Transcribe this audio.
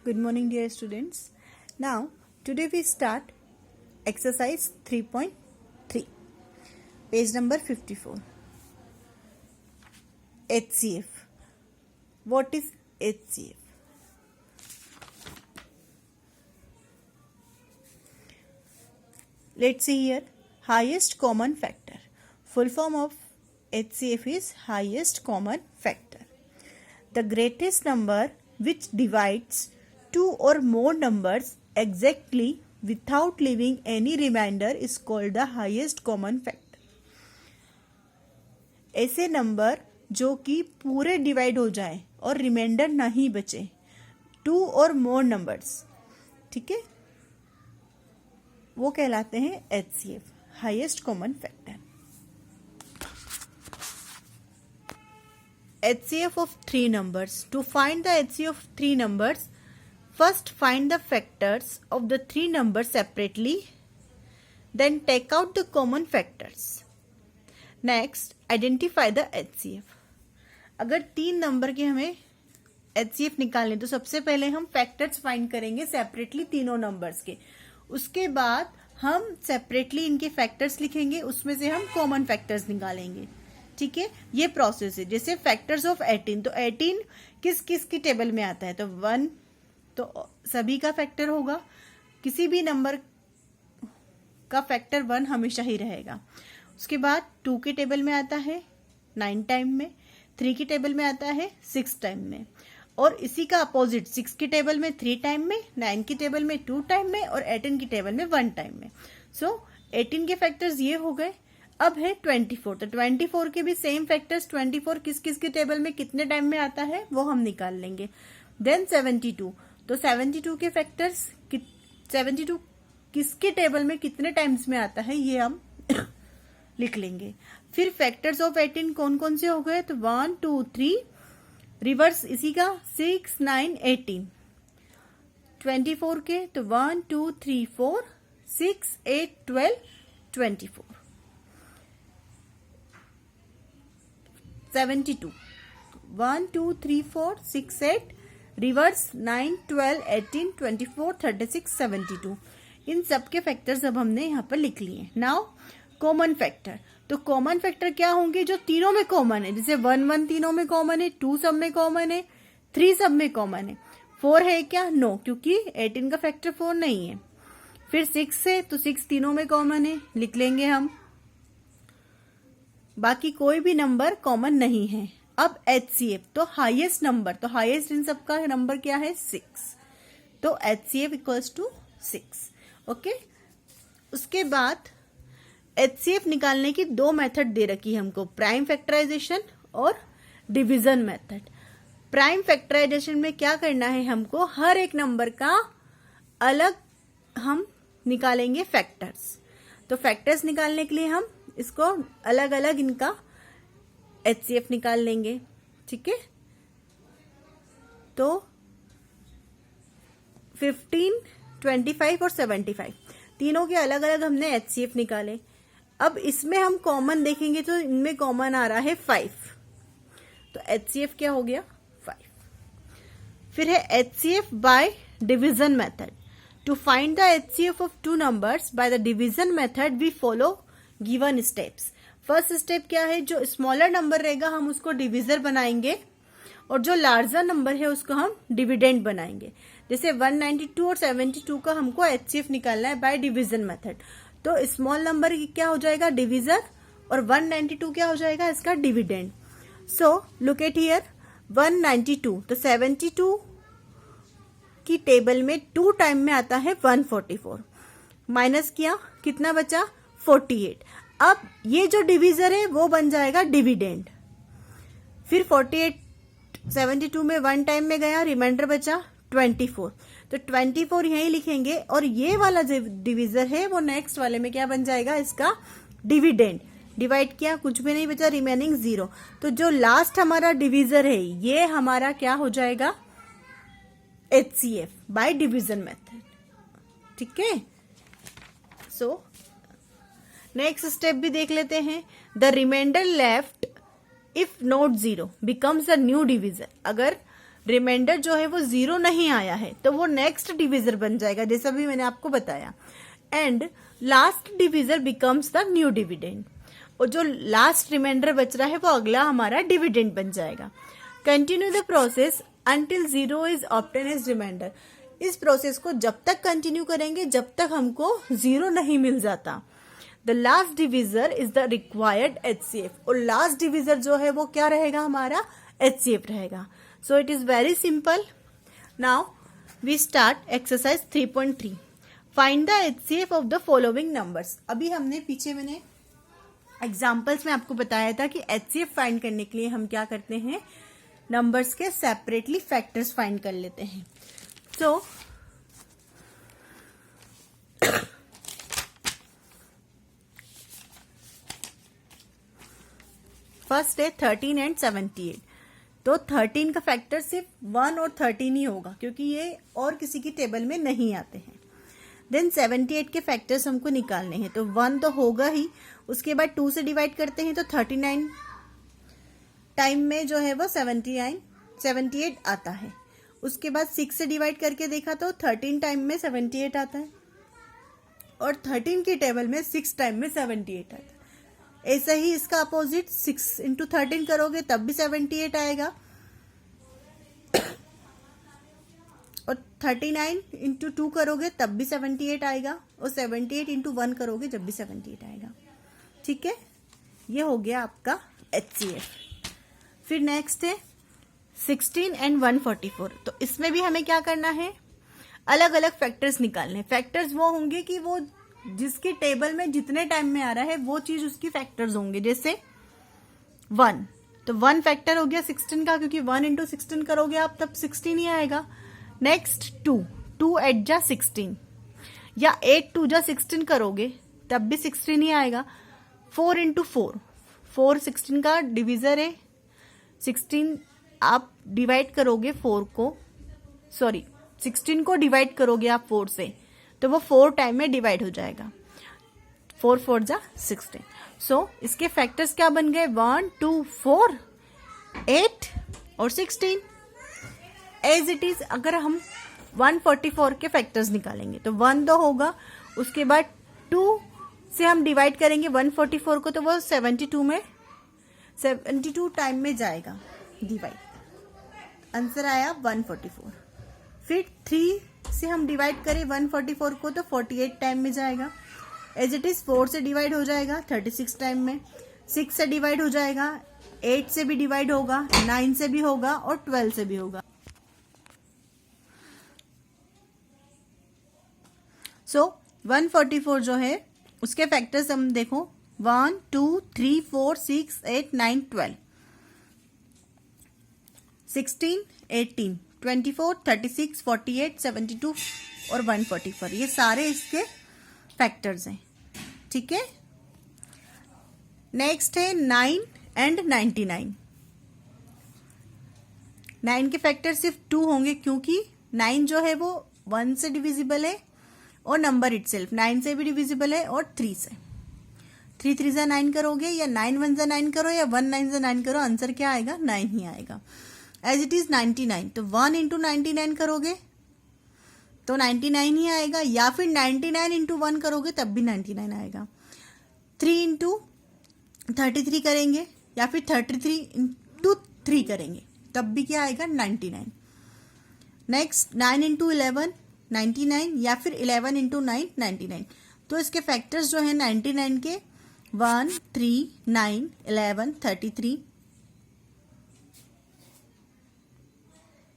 Good morning, dear students. Now, today we start exercise 3.3, page number 54. HCF. What is HCF? Let's see here. Highest common factor. Full form of HCF is highest common factor. The greatest number which divides two or more numbers exactly without leaving any remainder is called the highest common factor. ऐसे number जो कि पूरे divide हो जाए और reminder नहीं बचे, to और मोर नंबर्स, ठीक है, वो कहलाते हैं HCF, highest common factor. HCF of three numbers. To find the HCF of three numbers, first find the factors of the three numbers separately, then take out the common factors. Next, identify the HCF. अगर तीन number के हमें HCF निकालने तो सबसे पहले हम factors find करेंगे सेपरेटली तीनों नंबर्स के. उसके बाद हम सेपरेटली इनके फैक्टर्स लिखेंगे, उसमें से हम कॉमन फैक्टर्स निकालेंगे. ठीक है, ये प्रोसेस है. जैसे फैक्टर्स ऑफ 18, तो 18 किस किस की टेबल में आता है, तो 1 तो सभी का फैक्टर होगा. किसी भी नंबर का फैक्टर 1 हमेशा ही रहेगा. उसके बाद 2 के टेबल में आता है 9 टाइम में, 3 की टेबल में आता है 6 टाइम में, और इसी का अपोजिट 6 की टेबल में 3 टाइम में, 9 की टेबल में 2 टाइम में और 18 की टेबल में 1 टाइम में. सो 18 के फैक्टर्स ये हो गए. अब है 24, तो 24 के भी सेम फैक्टर्स, 24 किस किस की टेबल में कितने टाइम में आता है वो हम निकाल लेंगे. देन 72, तो 72 के फैक्टर्स 72 किसके टेबल में कितने टाइम्स में आता है ये हम लिख लेंगे. फिर फैक्टर्स ऑफ 18 कौन कौन से हो गए, तो 1 2 3, रिवर्स इसी का 6 9 18. 24 के तो 1 2 3 4 6 8 12 24. 72 1 2 3 4 6 8, रिवर्स 9 12 18 24 36 72. इन सब के फैक्टर्स अब हमने यहाँ पर लिख लिए. Now common factor. तो कॉमन फैक्टर क्या होंगे, जो तीनों में कॉमन है. जैसे 1 1 तीनों में कॉमन है, 2 सब में कॉमन है, 3 सब में कॉमन है. 4 है क्या, नो, क्योंकि 18 का फैक्टर 4 नहीं है. फिर 6 है तो 6 तीनों में कॉमन है, लिख लेंगे हम. बाकी कोई भी नंबर कॉमन नहीं है. अब HCF, तो हाईएस्ट नंबर, तो हाईएस्ट इन सबका नंबर क्या है 6, तो HCF इक्वल्स टू 6. ओके, उसके बाद HCF निकालने की 2 मेथड दे रखी है हमको, प्राइम फैक्टराइजेशन और डिवीजन मेथड. प्राइम फैक्टराइजेशन में क्या करना है हमको, हर एक नंबर का अलग हम निकालेंगे फैक्टर्स. तो फैक्टर्स निकालने के लिए हम इसको अलग अलग इनका HCF निकाल लेंगे. ठीक है, तो 15 25 और 75 तीनों के अलग अलग हमने HCF निकाले. अब इसमें हम कॉमन देखेंगे तो इनमें कॉमन आ रहा है 5, तो HCF क्या हो गया 5. फिर है HCF by division method. To find the HCF of two numbers by the division method we follow given steps. First step क्या है, जो स्मॉलर नंबर रहेगा हम उसको डिविजर बनाएंगे और जो लार्जर नंबर है उसको हम डिविडेंड बनाएंगे. जैसे 192 और 72 का हमको HCF निकालना है बाय डिवीजन मेथड. तो स्मॉल नंबर क्या हो जाएगा डिविजर और 192 क्या हो जाएगा इसका dividend. So look at here 192, तो 72 की टेबल में 2 टाइम में आता है 144, माइनस किया कितना बचा 48. अब ये जो डिविजर है वो बन जाएगा डिविडेंड. फिर 48 72 में 1 टाइम में गया, रिमाइंडर बचा 24, तो 24 यहीं लिखेंगे और ये वाला जो डिविजर है वो नेक्स्ट वाले में क्या बन जाएगा इसका डिविडेंड. डिवाइड किया कुछ भी नहीं बचा, रिमेनिंग 0. तो जो लास्ट हमारा डिविजर है ये हमारा क्या हो जाएगा HCF बाय डिवीजन मेथड. ठीक है, सो नेक्स्ट स्टेप भी देख लेते हैं. The remainder left if not 0 becomes a new divisor. अगर रिमाइंडर जो है वो 0 नहीं आया है तो वो नेक्स्ट डिविजर बन जाएगा, जैसा भी मैंने आपको बताया। And last divisor becomes the new dividend, और जो लास्ट रिमाइंडर बच रहा है वो अगला हमारा डिविडेंड बन जाएगा। Continue the process until 0 is obtain as remainder. इस प्रोसेस को जब तक कंटिन्यू करेंगे जब तक हमको 0 नहीं मिल जाता। The last divisor is the required HCF, और लास्ट डिविजर जो है वो क्या रहेगा, हमारा HCF रहेगा। So it is very simple. Now we start exercise 3.3। Find the HCF of the following numbers. अभी हमने पीछे मैंने एग्जाम्पल्स में आपको बताया था कि HCF फाइंड करने के लिए हम क्या करते हैं, नंबर्स के सेपरेटली फैक्टर्स फाइंड कर लेते हैं। सो फर्स्ट है 13 एंड 78। तो 13 का फैक्टर सिर्फ 1 और 13 ही होगा क्योंकि ये और किसी की टेबल में नहीं आते हैं। देन 78 के फैक्टर्स हमको निकालने हैं, तो 1 तो होगा ही, उसके बाद 2 से डिवाइड करते हैं तो 39 टाइम में जो है वो 78 आता है। उसके बाद 6 से डिवाइड करके देखा तो 13 टाइम में 78 आता है, और 13 की टेबल में 6 टाइम में 78 आता है। ऐसा ही इसका अपोजिट 6 इंटू 13 करोगे तब भी 78 आएगा, और 39 इंटू 2 करोगे तब भी 78 आएगा, और 78 इंटू 1 करोगे जब भी 78 आएगा। ठीक है, ये हो गया आपका HCF। फिर नेक्स्ट है 16 एंड 144। तो इसमें भी हमें क्या करना है, अलग अलग फैक्टर्स निकालने। फैक्टर्स वो होंगे कि वो जिसकी टेबल में जितने टाइम में आ रहा है वो चीज उसकी फैक्टर्स होंगे। जैसे 1, तो 1 फैक्टर हो गया 16 का, क्योंकि 1 इंटू 16 करोगे आप तब 16 ही आएगा। नेक्स्ट 2 8 जा 16, या 8 2 जा 16 करोगे तब भी 16 ही आएगा। 4 इंटू 4 16 का डिविजर है। 16 आप डिवाइड करोगे 16 को डिवाइड करोगे आप 4 से, तो वो 4 टाइम में डिवाइड हो जाएगा। 4 4 जा 16। सो इसके फैक्टर्स क्या बन गए, 1 2 4 8 और 16। एज इट इज अगर हम 144 के फैक्टर्स निकालेंगे तो 1 तो होगा, उसके बाद 2 से हम डिवाइड करेंगे 144 को, तो वो 72 टाइम में जाएगा डिवाइड। आंसर आया 144। फिर 3 से हम डिवाइड करें 144 को तो 48 टाइम में जाएगा। एज इट इज 4 से डिवाइड हो जाएगा 36 टाइम में। 6 से डिवाइड हो जाएगा, 8 से भी डिवाइड होगा, 9 से भी होगा और 12 से भी होगा। सो 144 जो है उसके फैक्टर्स हम देखो 1 2 3 4 6 8 9 12 16 18 24 36 48 72 और 144, ये सारे इसके फैक्टर्स हैं। ठीक है, नेक्स्ट है 9 एंड 99। 9 के फैक्टर सिर्फ 2 होंगे क्योंकि 9 जो है वो 1 से डिविजिबल है और नंबर इटसेल्फ 9 से भी डिविजिबल है और 3 से। 3 3 से 9 करोगे या 9 1 से 9 करो या 1 9 से 9 करो, आंसर क्या आएगा, 9 ही आएगा। एज इट इज 99, तो 1 इंटू 99 करोगे तो 99 ही आएगा, या फिर 99 इंटू 1 करोगे तब भी 99 आएगा। 3 इंटू 33 करेंगे या फिर 33 इंटू 3 करेंगे तब भी क्या आएगा, 99। नेक्स्ट 9 इंटू 11 99, या फिर 11 इंटू 9 99। तो इसके फैक्टर्स जो है 99 के 1 3 9 11 33